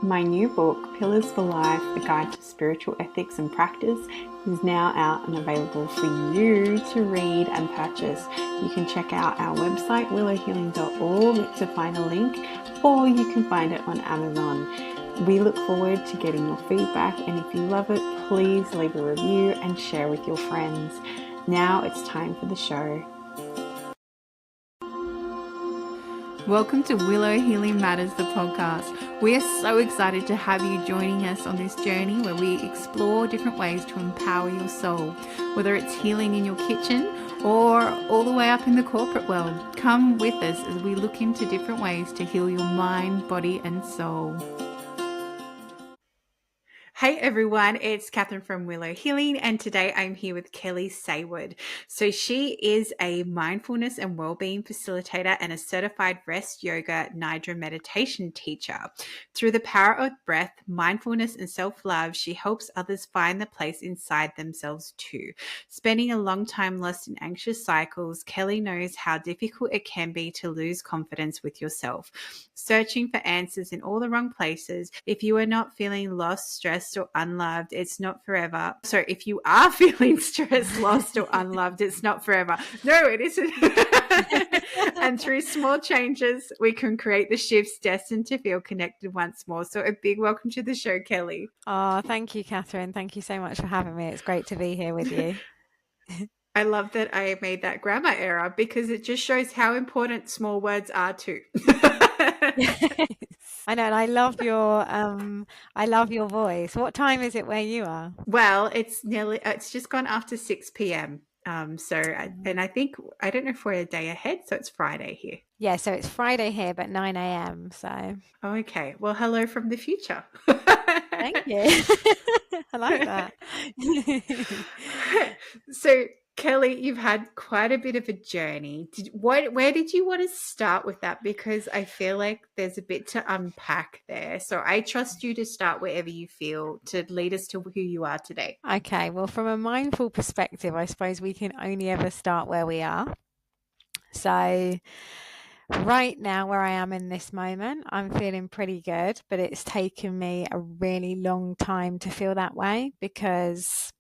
My new book, Pillars for Life, A Guide to Spiritual Ethics and Practice, is now out and available for you to read and purchase. You can check out our website, willowhealing.org, to find a link, or you can find it on Amazon. We look forward to getting your feedback, and if you love it, please leave a review and share with your friends. Now it's time for the show. Welcome to Willow Healing Matters, the podcast. We are so excited to have you joining us on this journey where we explore different ways to empower your soul, whether it's healing in your kitchen or all the way up in the corporate world. Come with us as we look into different ways to heal your mind, body, and soul. Hey everyone, it's Catherine from Willow Healing, and today I'm here with Kelly Saward. So she is a mindfulness and wellbeing facilitator and a certified rest yoga nidra meditation teacher. Through the power of breath, mindfulness, and self-love, she helps others find the place inside themselves too. Spending a long time lost in anxious cycles, Kelly knows how difficult it can be to lose confidence with yourself. Searching for answers in all the wrong places. If you are not feeling lost, stressed, or unloved, it's not forever. So if you are feeling stressed, lost, or unloved, it's not forever. No, it isn't. And through small changes, we can create the shifts destined to feel connected once more. So a big welcome to the show, Kelly. Oh, thank you, Catherine. Thank you so much for having me. It's great to be here with you. I love that I made that grammar error because it just shows how important small words are too. I know, and I love your voice. What time is it where you are? Well, it's just gone after 6 p.m. And I think, I don't know if we're a day ahead, so it's Friday here. Yeah, so it's Friday here, but 9 a.m. So Oh, okay. Well, hello from the future. thank you. I like that. So, Kelly, you've had quite a bit of a journey. Where did you want to start with that? Because I feel like there's a bit to unpack there. So I trust you to start wherever you feel to lead us to who you are today. Okay, well, from a mindful perspective, I suppose we can only ever start where we are. So right now, where I am in this moment, I'm feeling pretty good, but it's taken me a really long time to feel that way because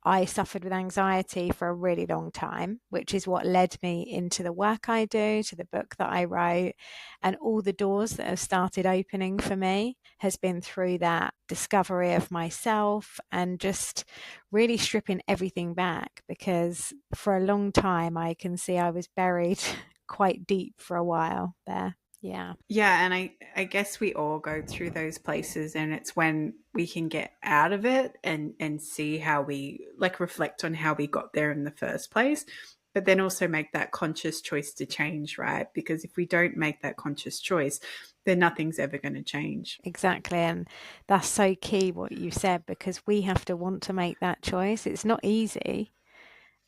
I suffered with anxiety for a really long time, which is what led me into the work I do, to the book that I wrote, and all the doors that have started opening for me has been through that discovery of myself and just really stripping everything back, because for a long time I can see I was buried quite deep for a while there. Yeah. Yeah, and I guess we all go through those places, and it's when we can get out of it and see how we reflect on how we got there in the first place, but then also make that conscious choice to change, right? Because if we don't make that conscious choice, then nothing's ever going to change. Exactly. And that's so key what you said, because we have to want to make that choice. It's not easy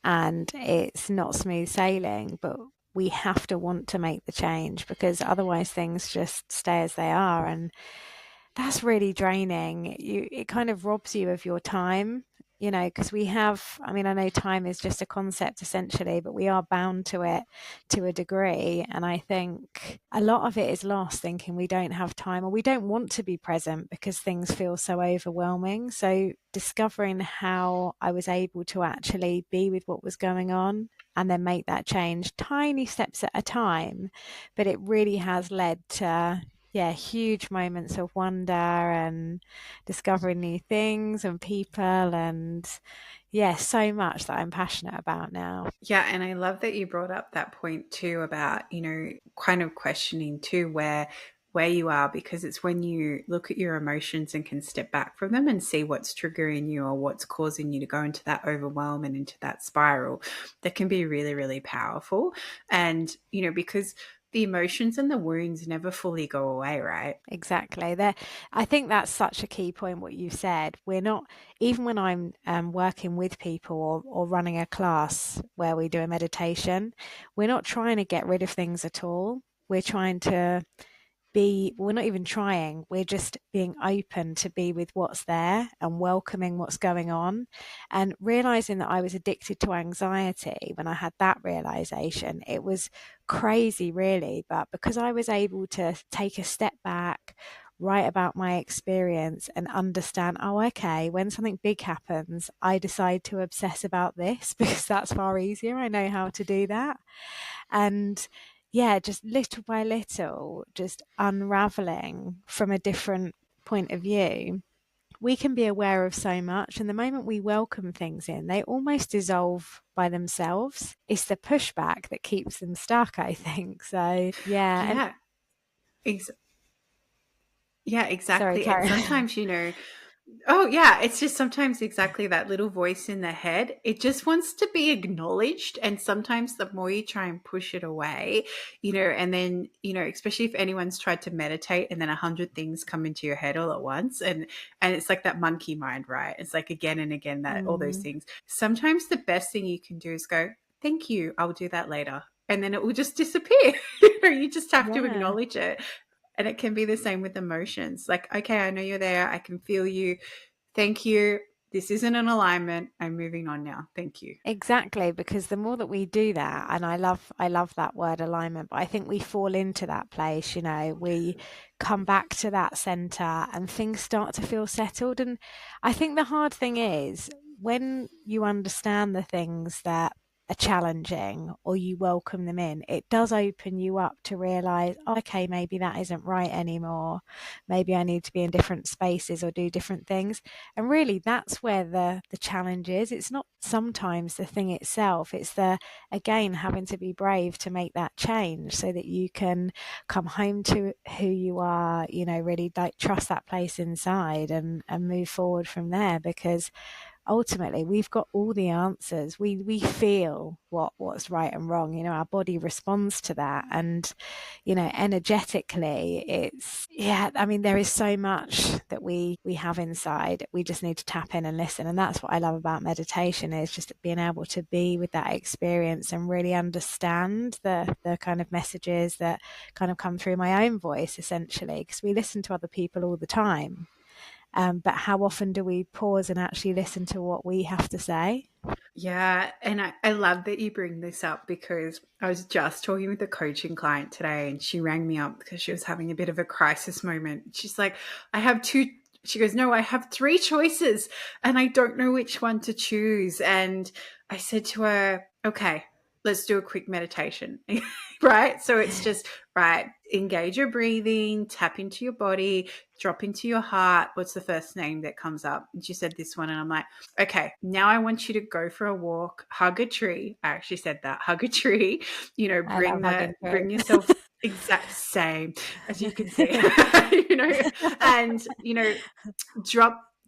and it's not smooth sailing, but we have to want to make the change, because otherwise things just stay as they are. And that's really draining. It kind of robs you of your time, because I know time is just a concept essentially, but we are bound to it to a degree. And I think a lot of it is lost thinking we don't have time, or we don't want to be present because things feel so overwhelming. So discovering how I was able to actually be with what was going on and then make that change, tiny steps at a time, but it really has led to huge moments of wonder and discovering new things and people, and so much that I'm passionate about now. Yeah, and I love that you brought up that point too about, kind of questioning too where you are, because it's when you look at your emotions and can step back from them and see what's triggering you or what's causing you to go into that overwhelm and into that spiral, that can be really, really powerful. And, because the emotions and the wounds never fully go away, right? Exactly. I think that's such a key point, what you said. We're not, even when I'm working with people or running a class where we do a meditation, we're not trying to get rid of things at all. We're trying to we're not even trying, we're just being open to be with what's there and welcoming what's going on. And realizing that I was addicted to anxiety, when I had that realization, it was crazy really, but because I was able to take a step back, write about my experience and understand, oh, okay, when something big happens, I decide to obsess about this because that's far easier. I know how to do that. And yeah, just little by little, just unraveling from a different point of view, we can be aware of so much. And the moment we welcome things in, they almost dissolve by themselves. It's the pushback that keeps them stuck, I think. So, yeah. And Yeah. Ex- yeah, sorry, exactly. And Karen. sometimes, oh, yeah. It's just sometimes exactly that little voice in the head. It just wants to be acknowledged. And sometimes the more you try and push it away, and then, especially if anyone's tried to meditate and then 100 things come into your head all at once. And it's like that monkey mind, right? It's like again and again that all those Mm, things. Sometimes the best thing you can do is go, thank you. I'll do that later. And then it will just disappear. You just have to yeah. acknowledge it. And it can be the same with emotions. Like, okay, I know you're there. I can feel you. Thank you. This isn't an alignment. I'm moving on now. Thank you. Exactly, because the more that we do that, and I love that word alignment, but I think we fall into that place, we come back to that center and things start to feel settled. And I think the hard thing is when you understand the things that are challenging or you welcome them in, it does open you up to realize, oh, okay, maybe that isn't right anymore. Maybe I need to be in different spaces or do different things. And really, that's where the challenge is. It's not sometimes the thing itself. It's again, having to be brave to make that change so that you can come home to who you are, really like trust that place inside and move forward from there, because ultimately we've got all the answers. We feel what's right and wrong. Our body responds to that. And energetically, it's, yeah, I mean, there is so much that we have inside. We just need to tap in and listen. And that's what I love about meditation, is just being able to be with that experience and really understand the kind of messages that kind of come through my own voice, essentially, because we listen to other people all the time. But how often do we pause and actually listen to what we have to say? Yeah. And I love that you bring this up, because I was just talking with a coaching client today and she rang me up because she was having a bit of a crisis moment. She's like, I have two. She goes, no, I have three choices and I don't know which one to choose. And I said to her, okay, let's do a quick meditation. Right. So it's just, right, engage your breathing, tap into your body, drop into your heart. What's the first name that comes up? And she said this one. And I'm like, okay, now I want you to go for a walk, hug a tree. I actually said that, hug a tree, I love hugging bring through. yourself exact same, as you can see, and,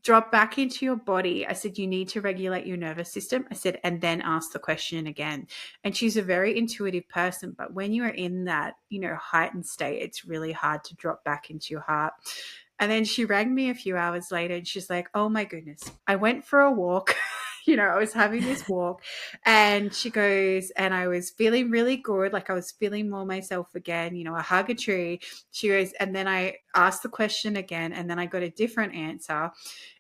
drop back into your body. I said, you need to regulate your nervous system. I said, and then ask the question again. And she's a very intuitive person, but when you are in that, heightened state, it's really hard to drop back into your heart. And then she rang me a few hours later and she's like, oh my goodness, I went for a walk. I was having this walk, and she goes, and I was feeling really good. Like I was feeling more myself again. I hug a tree. She goes, and then I asked the question again, and then I got a different answer.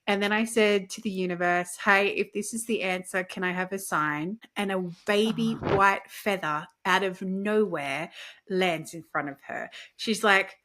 And then I said to the universe, hey, if this is the answer, can I have a sign? And a baby Oh, white feather out of nowhere lands in front of her. She's like,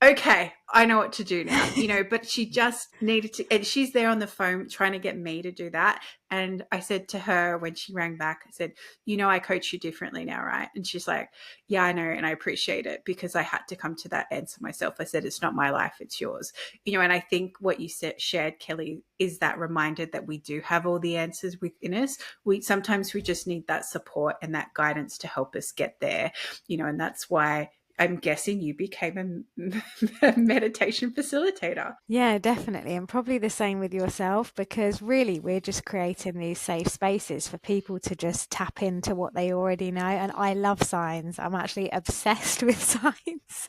okay, I know what to do now, but she just needed to, and she's there on the phone trying to get me to do that. And I said to her when she rang back, I said, I coach you differently now, right? And she's like, yeah, I know. And I appreciate it, because I had to come to that answer myself. I said, it's not my life, it's yours. And I think what you shared, Kelly, is that reminder that we do have all the answers within us. Sometimes we just need that support and that guidance to help us get there, and that's why I'm guessing you became a meditation facilitator. yeah, definitely. And probably the same with yourself, because really we're just creating these safe spaces for people to just tap into what they already know. And I love signs. I'm actually obsessed with signs,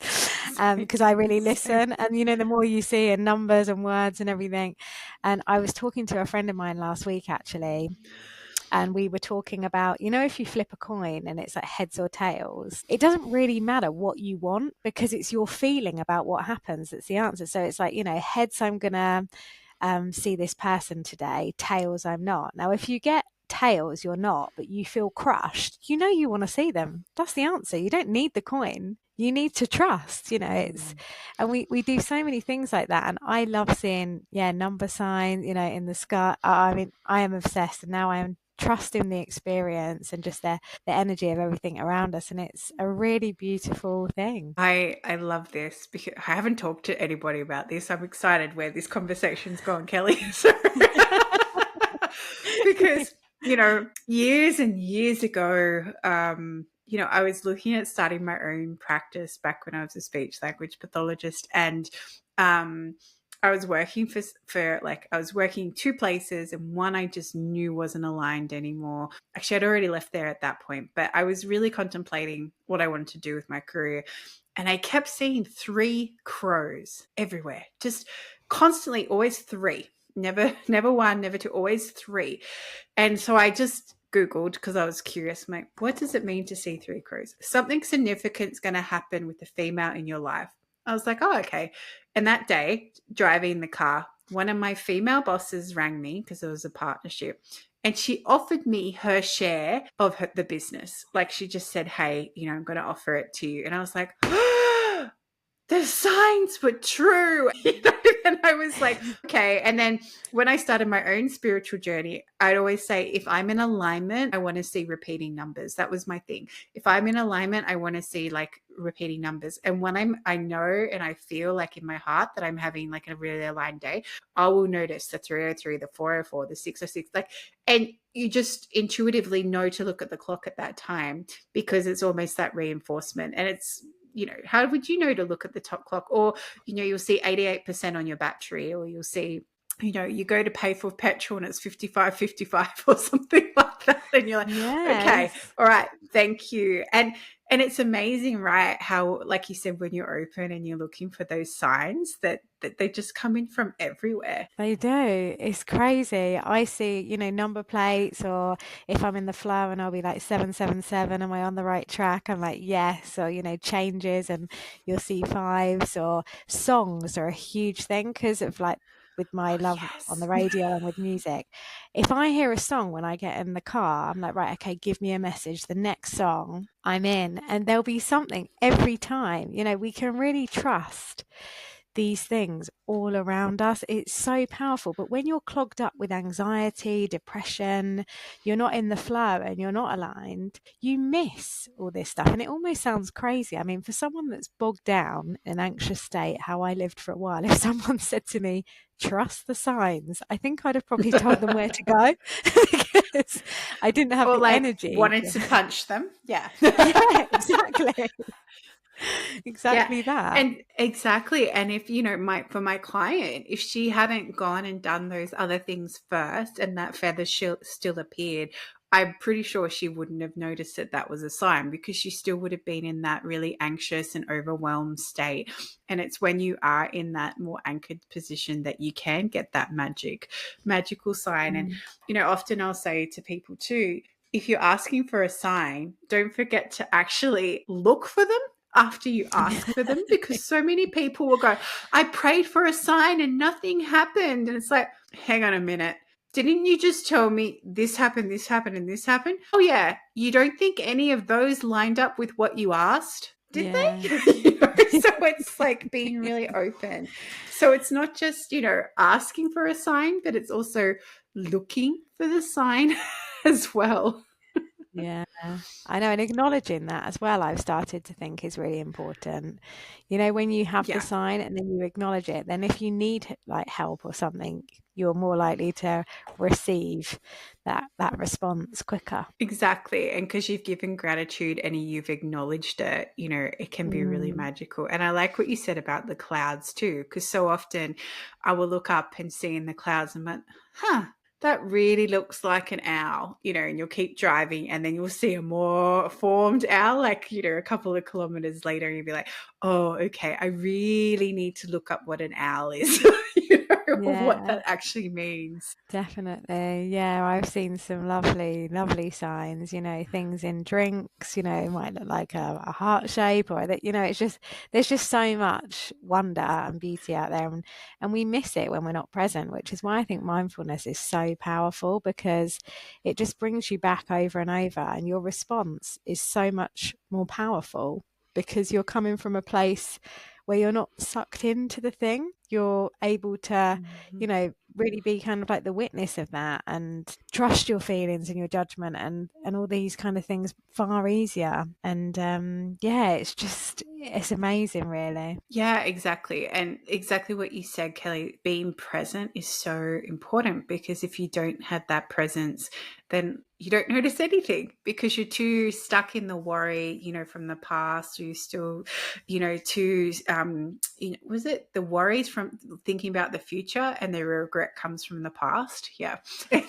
because I really Same. listen. And, the more you see in numbers and words and everything. And I was talking to a friend of mine last week, actually, and we were talking about, if you flip a coin and it's like heads or tails, it doesn't really matter what you want, because it's your feeling about what happens that's the answer. So it's like, heads, I'm gonna see this person today, tails, I'm not. Now if you get tails, you're not, but you feel crushed, you want to see them. That's the answer. You don't need the coin. you need to trust, it's, and we do so many things like that. And I love seeing, number signs, in the sky. I mean, I am obsessed, and now I am trusting the experience and just the energy of everything around us. And it's a really beautiful thing. I love this because I haven't talked to anybody about this. I'm excited where this conversation's gone, Kelly. Because, years and years ago, I was looking at starting my own practice back when I was a speech language pathologist, and I was working I was working two places, and one I just knew wasn't aligned anymore. Actually, I'd already left there at that point, but I was really contemplating what I wanted to do with my career. And I kept seeing 3 crows everywhere, just constantly, always 3. Never 1, never 2, always 3. And so I just Googled because I was curious. I'm like, what does it mean to see 3 crows? Something significant is going to happen with the female in your life. I was like, oh, okay. And that day, driving the car, one of my female bosses rang me because it was a partnership. And she offered me her share of the business. Like, she just said, hey, I'm going to offer it to you. And I was like, the signs were true. And I was like, okay. And then when I started my own spiritual journey, I'd always say, if I'm in alignment, I want to see repeating numbers. That was my thing. If I'm in alignment, I want to see like repeating numbers. And when I know and I feel like in my heart that I'm having like a really aligned day, I will notice the 303, the 404, the 606, and you just intuitively know to look at the clock at that time, because it's almost that reinforcement. And it's, how would you know to look at the top clock? Or, you'll see 88% on your battery, or you'll see, you go to pay for petrol and it's 55 or something like that. And you're like, okay, all right, thank you. And it's amazing, right? How, like you said, when you're open and you're looking for those signs, that they just come in from everywhere. They do. It's crazy. I see, number plates, or if I'm in the flow and I'll be like 777, am I on the right track? I'm like, yes. Or, changes, and you'll see fives, or songs are a huge thing because of like with my love on the radio and with music. If I hear a song when I get in the car, I'm like, right, okay, give me a message. The next song I'm in, and there'll be something every time. We can really trust these things all around us. It's so powerful. But when you're clogged up with anxiety, depression, you're not in the flow and you're not aligned, you miss all this stuff. And it almost sounds crazy. I mean, for someone that's bogged down in an anxious state, how I lived for a while, if someone said to me, trust the signs, I think I'd have probably told them where to go because I didn't have the energy. Wanted to punch them. Yeah. Yeah, exactly. Exactly that. And exactly. And if, for my client, if she hadn't gone and done those other things first and that feather still appeared, I'm pretty sure she wouldn't have noticed that was a sign, because she still would have been in that really anxious and overwhelmed state. And it's when you are in that more anchored position that you can get that magical sign. And, often I'll say to people too, if you're asking for a sign, don't forget to actually look for them after you ask for them, because so many people will go, I prayed for a sign and nothing happened. And it's like, hang on a minute. Didn't you just tell me this happened, and this happened? Oh, yeah. You don't think any of those lined up with what you asked? Did they? So it's like being really open. So it's not just, asking for a sign, but it's also looking for the sign as well. Yeah, I know. And acknowledging that as well, I've started to think is really important. When you have the sign and then you acknowledge it, then if you need like help or something, you're more likely to receive that response quicker. Exactly. And because you've given gratitude and you've acknowledged it, it can be really magical. And I like what you said about the clouds too, because so often I will look up and see in the clouds and I'm like, that really looks like an owl, and you'll keep driving and then you'll see a more formed owl, like, a couple of kilometers later, and you'll be like, oh, okay, I really need to look up what an owl is, what that actually means. Definitely. Yeah, I've seen some lovely, lovely signs, things in drinks, it might look like a heart shape, or that, it's just, there's just so much wonder and beauty out there, and we miss it when we're not present, which is why I think mindfulness is so powerful, because it just brings you back over and over, and your response is so much more powerful. because you're coming from a place where you're not sucked into the thing. You're able to, Mhm. you know, really be kind of like the witness of that and trust your feelings and your judgment and all these kind of things far easier. And yeah, it's amazing, really. Yeah, exactly. And exactly what you said, Kelly, being present is so important, because if you don't have that presence, then you don't notice anything because you're too stuck in the worry, from the past. Or you still, too, was it the worries from thinking about the future, and the regret comes from the past? Yeah.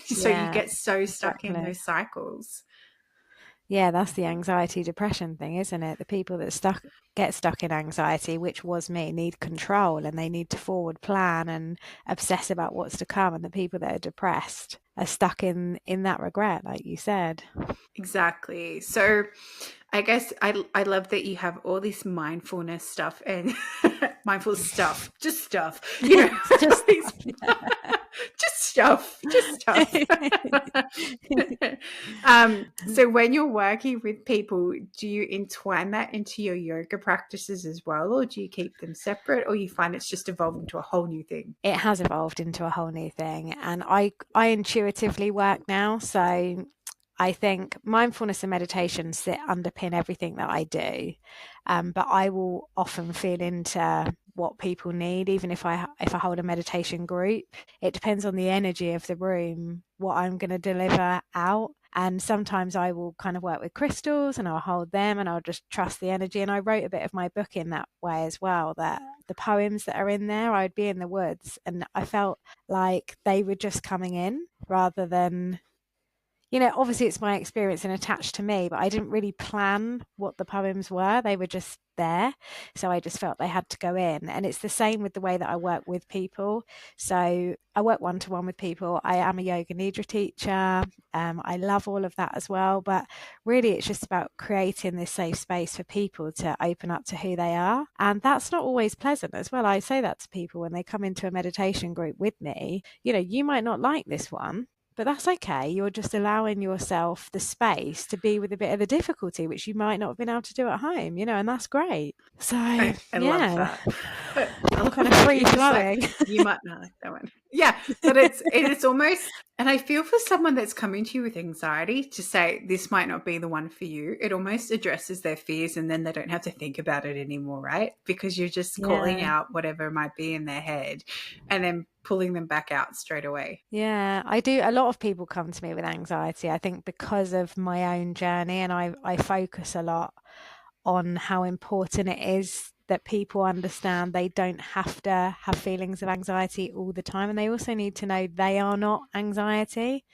So you Yeah, get so stuck in exactly. those cycles. Yeah, that's the anxiety depression thing, isn't it? The people that get stuck in anxiety, which was me, need control and they need to forward plan and obsess about what's to come. And the people that are depressed are stuck in that regret, like you said. Exactly. So I guess I love that you have all this mindfulness stuff and mindful stuff, just stuff, It's just these- just stuff. So when you're working with people, do you entwine that into your yoga practices as well, or do you keep them separate, or you find it's just evolving to a whole new thing? it has evolved into a whole new thing, and I intuitively work now. So I think mindfulness and meditation sit underpin everything that I do, but I will often feel into what people need, even if I hold a meditation group. It depends on the energy of the room, what I'm going to deliver out. And sometimes I will kind of work with crystals and I'll hold them and I'll just trust the energy. And I wrote a bit of my book in that way as well, that the poems that are in there, I'd be in the woods and I felt like they were just coming in rather than, obviously it's my experience and attached to me, but I didn't really plan what the poems were. They were just there. So I just felt they had to go in. And it's the same with the way that I work with people. So I work one to one with people. I am a yoga nidra teacher. I love all of that as well. But really, it's just about creating this safe space for people to open up to who they are. And that's not always pleasant as well. I say that to people when they come into a meditation group with me. You might not like this one, but that's okay. You're just allowing yourself the space to be with a bit of the difficulty, which you might not have been able to do at home, and that's great. So, I love yeah, that. I I'm love kind of that. free You're just like, flowing. you might not like that one. Yeah, but it's almost, and I feel for someone that's coming to you with anxiety to say this might not be the one for you, it almost addresses their fears, and then they don't have to think about it anymore, right? Because you're just calling Yeah. out whatever might be in their head and then pulling them back out straight away. Yeah, I do. A lot of people come to me with anxiety, I think, because of my own journey, and I focus a lot on how important it is that people understand they don't have to have feelings of anxiety all the time. And they also need to know they are not anxiety.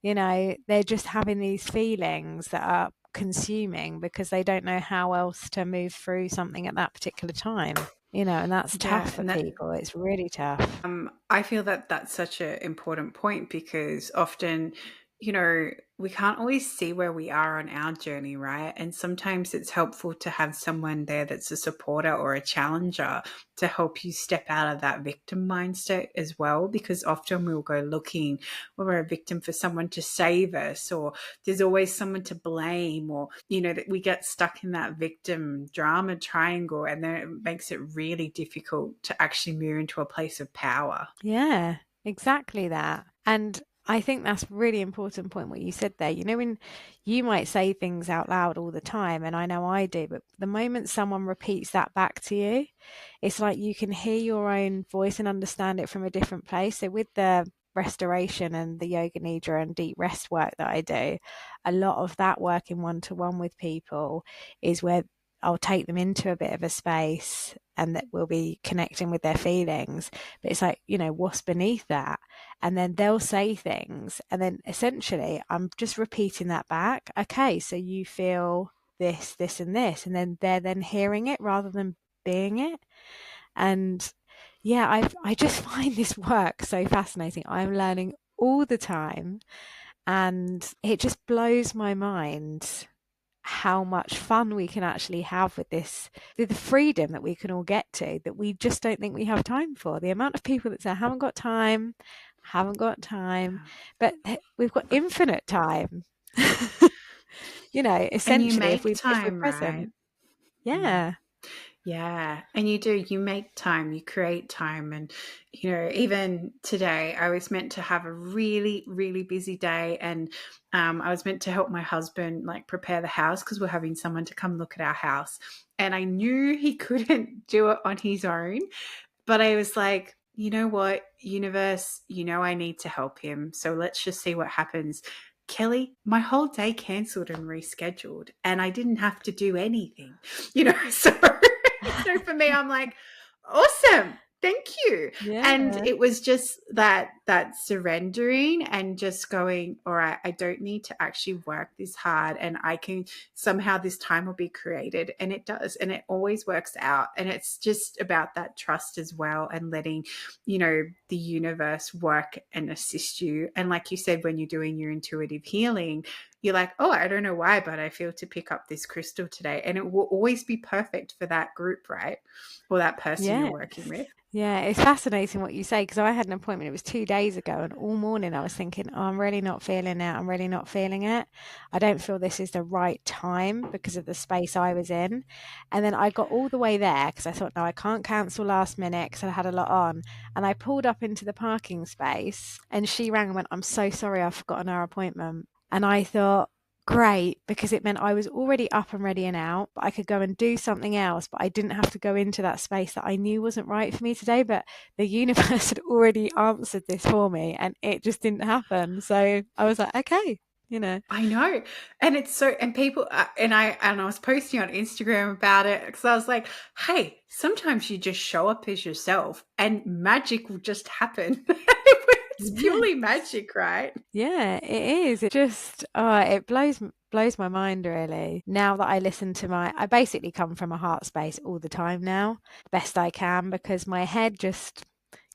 They're just having these feelings that are consuming because they don't know how else to move through something at that particular time. And that's Yeah, tough for and that people. It's really tough. I feel that that's such an important point, because often, we can't always see where we are on our journey, right? And sometimes it's helpful to have someone there that's a supporter or a challenger to help you step out of that victim mindset as well, because often we'll go looking, we're a victim for someone to save us, or there's always someone to blame, or, that we get stuck in that victim drama triangle, and then it makes it really difficult to actually move into a place of power. Yeah, exactly that. And I think that's a really important point what you said there. When you might say things out loud all the time, and I know I do, but the moment someone repeats that back to you, it's like you can hear your own voice and understand it from a different place. So with the restoration and the yoga nidra and deep rest work that I do, a lot of that working one to one with people is where I'll take them into a bit of a space and that we'll be connecting with their feelings. But it's like, what's beneath that? And then they'll say things. And then essentially, I'm just repeating that back. Okay, so you feel this, this, and this. And then they're then hearing it rather than being it. And yeah, I just find this work so fascinating. I'm learning all the time. And it just blows my mind how much fun we can actually have with this, the freedom that we can all get to, that we just don't think we have time for. The amount of people that say, I haven't got time, but we've got infinite time. And you Essentially, make if we're time, right? present. Yeah. Yeah. And you make time, you create time. And, even today, I was meant to have a really, really busy day. And I was meant to help my husband like prepare the house because we're having someone to come look at our house. And I knew he couldn't do it on his own. But I was like, you know what, universe, I need to help him. So let's just see what happens. Kelly, my whole day cancelled and rescheduled, and I didn't have to do anything, So, so for me, I'm like, awesome. Thank you. And Yeah. it was just that surrendering and just going, all right, I don't need to actually work this hard, and I can somehow this time will be created, and it does, and it always works out. And it's just about that trust as well, and letting the universe work and assist you. And like you said, when you're doing your intuitive healing, you're like, oh, I don't know why, but I feel to pick up this crystal today, and it will always be perfect for that group, right? Or that person you're Yes. working with. Yeah, it's fascinating what you say because I had an appointment, it was 2 days ago, and all morning I was thinking, oh, I'm really not feeling it. I'm really not feeling it. I don't feel this is the right time because of the space I was in. And then I got all the way there because I thought, no, I can't cancel last minute because I had a lot on. And I pulled up into the parking space and she rang and went, I'm so sorry, I've forgotten our appointment. And I thought, great, because it meant I was already up and ready and out, but I could go and do something else, but I didn't have to go into that space that I knew wasn't right for me today. But the universe had already answered this for me and it just didn't happen. So I was like, okay, I know. And it's so, and people, and I was posting on Instagram about it because I was like, hey, sometimes you just show up as yourself and magic will just happen. It's yeah, purely magic, right? yeah, it is. It just, it blows my mind really. Now that I listen to I basically come from a heart space all the time now, best I can, because my head just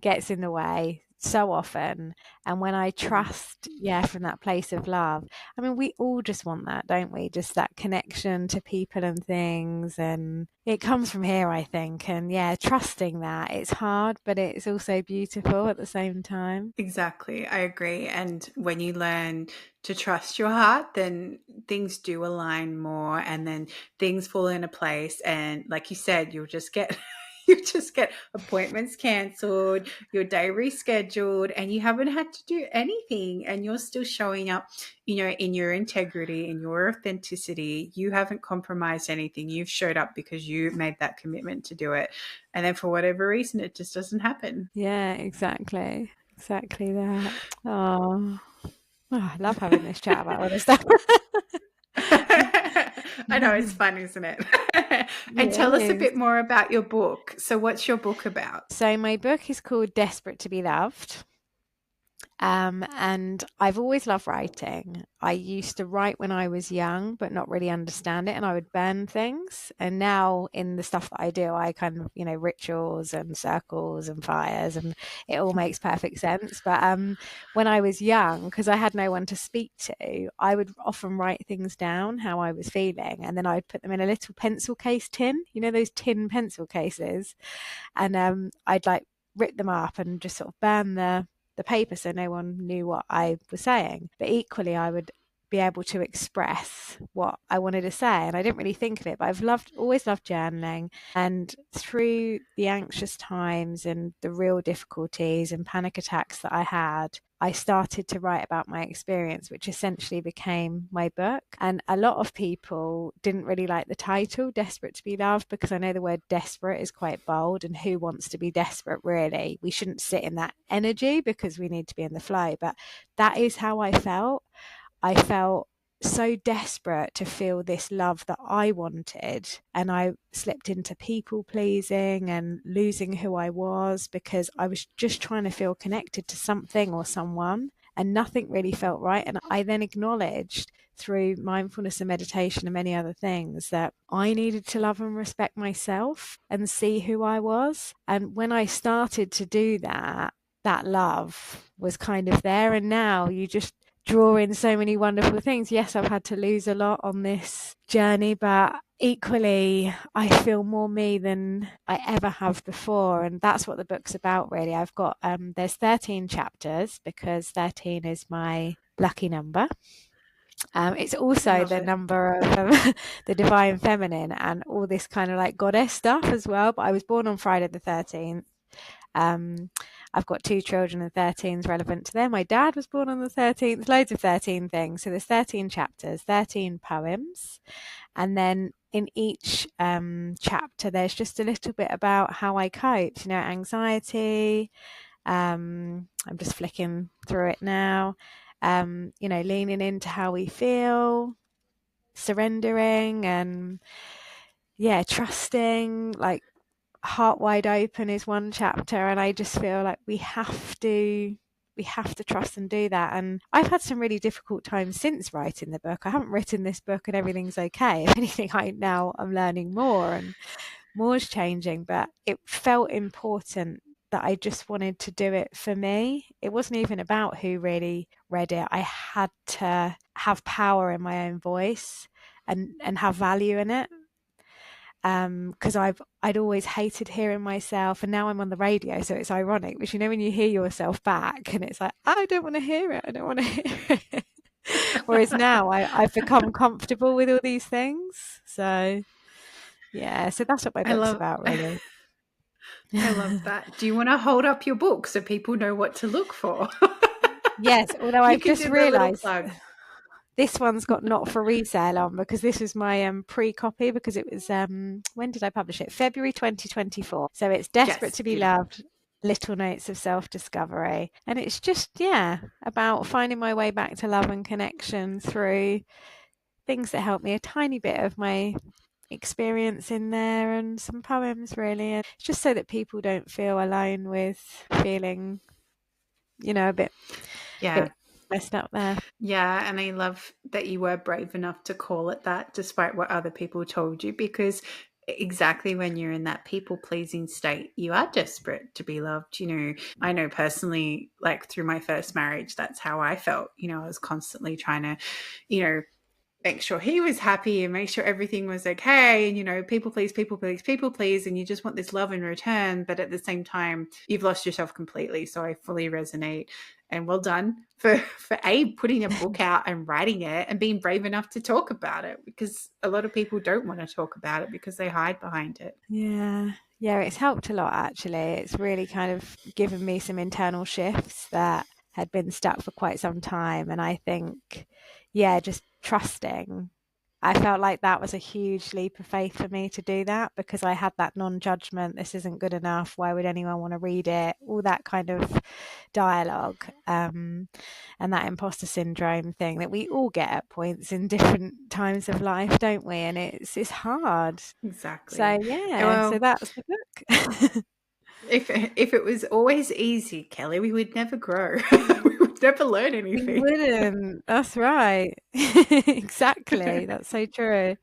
gets in the way so often. And when I Mm. trust, yeah, from that place of love, I mean, we all just want that, don't we? Just that connection to people and things. And it comes from here, I think. And yeah, trusting that it's hard, but it's also beautiful at the same time. Exactly. I agree. And when you learn to trust your heart, then things do align more and then things fall into place. And like you said, you'll just get you just get appointments cancelled, your day rescheduled, and you haven't had to do anything. And you're still showing up, in your integrity, in your authenticity. You haven't compromised anything. You've showed up because you made that commitment to do it. And then for whatever reason, it just doesn't happen. Yeah, exactly. Exactly that. Oh, I love having this chat about all this stuff. I know it's fun, isn't it? And tell us a Yes. bit more about your book. So, what's your book about? So my book is called Desperate to be Loved. And I've always loved writing. I used to write when I was young, but not really understand it, and I would burn things. And now in the stuff that I do, I kind of, rituals and circles and fires, and it all makes perfect sense. But when I was young, because I had no one to speak to, I would often write things down, how I was feeling, and then I'd put them in a little pencil case tin, those tin pencil cases, and I'd like rip them up and just sort of burn the paper so no one knew what I was saying. But equally, I would be able to express what I wanted to say. And I didn't really think of it, but always loved journaling. And through the anxious times and the real difficulties and panic attacks that I had, I started to write about my experience, which essentially became my book. And a lot of people didn't really like the title, Desperate to be Loved, because I know the word desperate is quite bold. And who wants to be desperate, really? We shouldn't sit in that energy because we need to be in the flow. But that is how I felt. I felt so desperate to feel this love that I wanted. And I slipped into people pleasing and losing who I was because I was just trying to feel connected to something or someone, and nothing really felt right. And I then acknowledged through mindfulness and meditation and many other things that I needed to love and respect myself and see who I was. And when I started to do that, that love was kind of there. And now you just draw in so many wonderful things. Yes, I've had to lose a lot on this journey, but equally, I feel more me than I ever have before. And that's what the book's about, really. I've got, there's 13 chapters because 13 is my lucky number. It's I also love the it. number of the divine feminine and all this kind of like goddess stuff as well. But I was born on Friday the 13th. Um, I've got two children, and 13 is relevant to them. My dad was born on the 13th, loads of 13 things. So there's 13 chapters, 13 poems. And then in each chapter, there's just a little bit about how I cope, anxiety. I'm just flicking through it now. Leaning into how we feel, surrendering, and yeah, trusting, like heart wide open is one chapter. And I just feel like we have to trust and do that. And I've had some really difficult times since writing the book. I haven't written this book and everything's okay. If anything, I'm learning more and more is changing, but it felt important that I just wanted to do it for me. It wasn't even about who really read it. I had to have power in my own voice and have value in it. Because I'd always hated hearing myself, and now I'm on the radio, so it's ironic. But when you hear yourself back, and it's like, I don't want to hear it. I don't want to hear it. Whereas now I've become comfortable with all these things. So yeah, so that's what my I book's love about, really. I love that. Do you want to hold up your book so people know what to look for? Yes, although You I've can just do the little realised plug. this one's got not for resale on, because this is my pre-copy, because it was when did I publish it? February 2024. So it's Desperate Yes, to Be beautiful. Loved, Little Notes of Self-Discovery. And it's just, yeah, about finding my way back to love and connection through things that help me, a tiny bit of my experience in there, and some poems, really. And it's just so that people don't feel alone with feeling, a bit Yeah. messed up there. Yeah, and I love that you were brave enough to call it that despite what other people told you, because exactly when you're in that people pleasing state, you are desperate to be loved. I know personally, like through my first marriage, that's how I felt. I was constantly trying to, you know, make sure he was happy and make sure everything was okay. And, people please, people please, people please. And you just want this love in return. But at the same time, you've lost yourself completely. So I fully resonate. And well done for putting a book out and writing it and being brave enough to talk about it, because a lot of people don't want to talk about it because they hide behind it. Yeah. Yeah, it's helped a lot, actually. It's really kind of given me some internal shifts that had been stuck for quite some time. And I think, yeah, just trusting. I felt like that was a huge leap of faith for me to do that, because I had that non-judgment. This isn't good enough. Why would anyone want to read it? All that kind of dialogue, and that imposter syndrome thing that we all get at points in different times of life, don't we? And it's hard. Exactly. So yeah, so Well, that's the book. if it was always easy, Kelly, we would never grow. We would never learn We anything. wouldn't. That's right. Exactly. That's so true.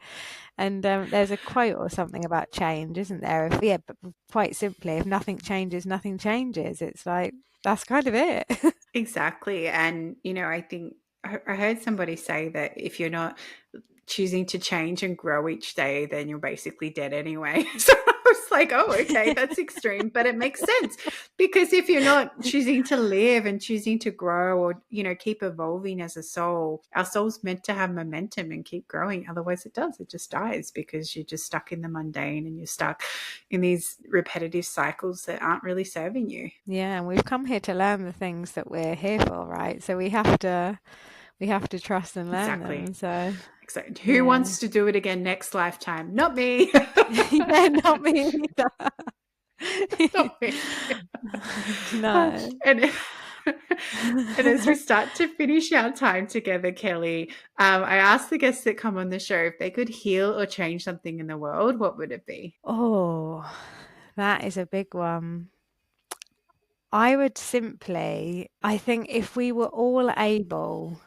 And there's a quote or something about change, isn't there? But quite simply, if nothing changes, nothing changes. It's like that's kind of it. Exactly. And, I think I heard somebody say that if you're not choosing to change and grow each day, then you're basically dead anyway. So I was like, oh, okay, that's extreme, but it makes sense, because if you're not choosing to live and choosing to grow, or, keep evolving as a soul, our soul's meant to have momentum and keep growing. Otherwise it just dies, because you're just stuck in the mundane and you're stuck in these repetitive cycles that aren't really serving you. Yeah, and we've come here to learn the things that we're here for, right? So we have to trust and learn Exactly. them. So Exactly. Who yeah. wants to do it again next lifetime? Not me. Yeah, not me either. Not me. No. and and as we start to finish our time together, Kelly, I asked the guests that come on the show if they could heal or change something in the world, what would it be? Oh, that is a big one. I think if we were all able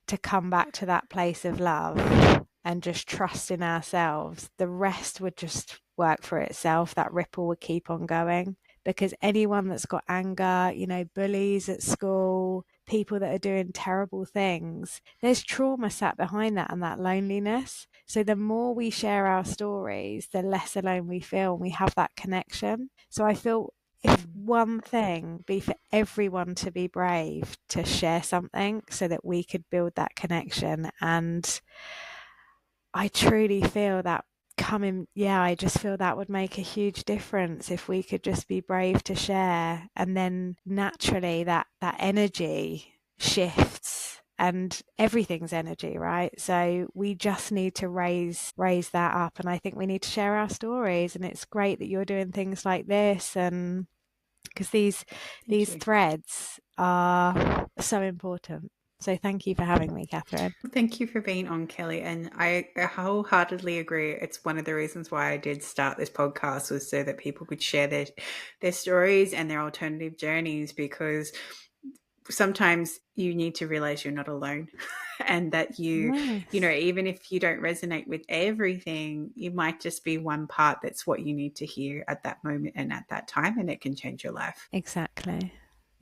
to come back to that place of love and just trust in ourselves, the rest would just work for itself. That ripple would keep on going. Because anyone that's got anger, bullies at school, people that are doing terrible things, there's trauma sat behind that, and that loneliness. So the more we share our stories, the less alone we feel, and we have that connection. So I feel if one thing be for everyone to be brave to share something so that we could build that connection. And I truly feel that I just feel that would make a huge difference if we could just be brave to share, and then naturally that energy shifts, and everything's energy, right? So we just need to raise that up, and I think we need to share our stories. And it's great that you're doing things like this, and because these threads are so important. So thank you for having me, Catherine. Thank you for being on, Kelly. And I wholeheartedly agree. It's one of the reasons why I did start this podcast, was so that people could share their stories and their alternative journeys, because sometimes you need to realize you're not alone and that Yes. even if you don't resonate with everything, you might just be one part that's what you need to hear at that moment and at that time, and it can change your life. Exactly.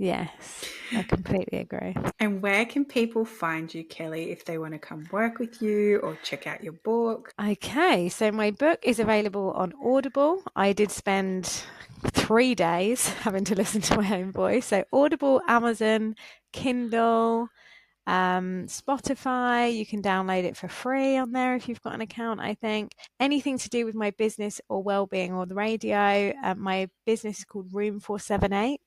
Yes, I completely agree. And where can people find you, Kelly, if they want to come work with you or check out your book? Okay, so my book is available on Audible. I did spend 3 days having to listen to my own voice. So Audible, Amazon, Kindle, Spotify. You can download it for free on there if you've got an account, I think. Anything to do with my business or well-being or the radio. My business is called Room478.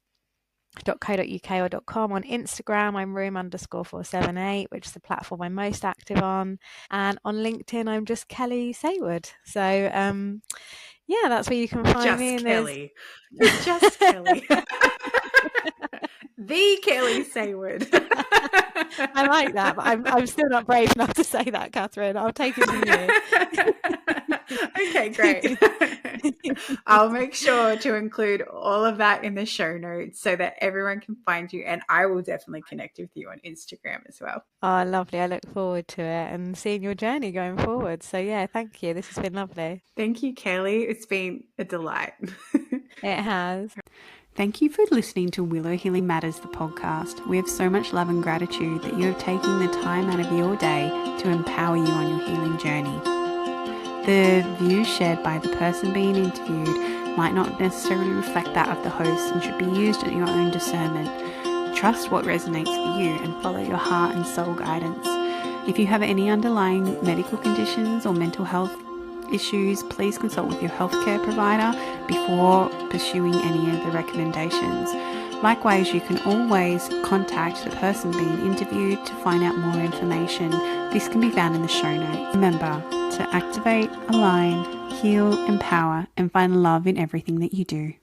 .co.uk or .com. On Instagram, I'm room_478, which is the platform I'm most active on. And on LinkedIn, I'm just Kelly Saward. So, yeah, that's where you can find just me. Kelly. You're just Kelly. The Kelly Saward. I like that, but I'm still not brave enough to say that, Catherine. I'll take it from you. Okay, great. I'll make sure to include all of that in the show notes so that everyone can find you, and I will definitely connect with you on Instagram as well. Oh, lovely. I look forward to it and seeing your journey going forward. So, yeah, thank you. This has been lovely. Thank you, Kelly. It's been a delight. It has. Thank you for listening to Willow Healing Matters, the podcast. We have so much love and gratitude that you have taken the time out of your day to empower you on your healing journey. The views shared by the person being interviewed might not necessarily reflect that of the host and should be used at your own discernment. Trust what resonates for you and follow your heart and soul guidance. If you have any underlying medical conditions or mental health issues, please consult with your healthcare provider before pursuing any of the recommendations. Likewise, you can always contact the person being interviewed to find out more information. This can be found in the show notes. Remember to activate, align, heal, empower, and find love in everything that you do.